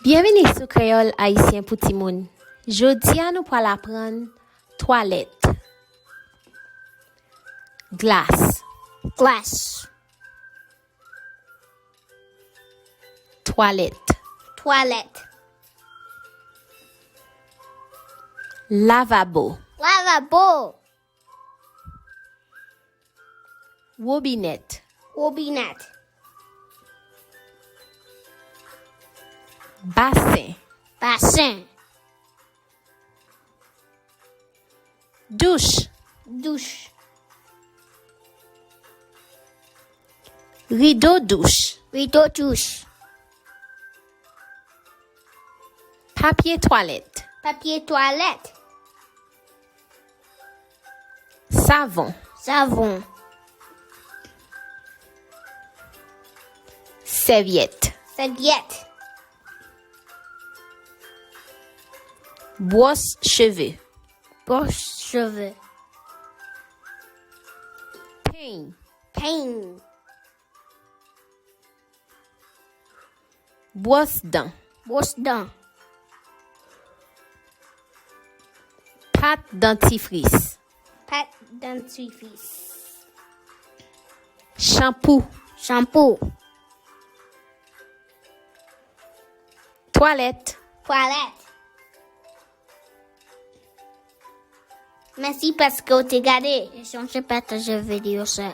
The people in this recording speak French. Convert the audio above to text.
Bienvenue sur Créole Haïtien pour Timoun. Jodi a nous pour apprendre toilette. Glace. Glass. Toilette. Toilette. Lavabo. Lavabo. Robinet. Robinet. Bassin. Bassin. Douche. Douche. Rideau douche. Rideau douche. Papier toilette. Papier toilette. Savon. Savon. Serviette. Serviette. Brosse cheveux. Brosse cheveux. Peigne. Peigne. Brosse dents. Brosse dents. Pâte dentifrice. Pâte dentifrice. Shampoo. Shampoo. Toilette. Toilette. Merci parce que vous avez regardé. Et si on se partage la vidéo ça.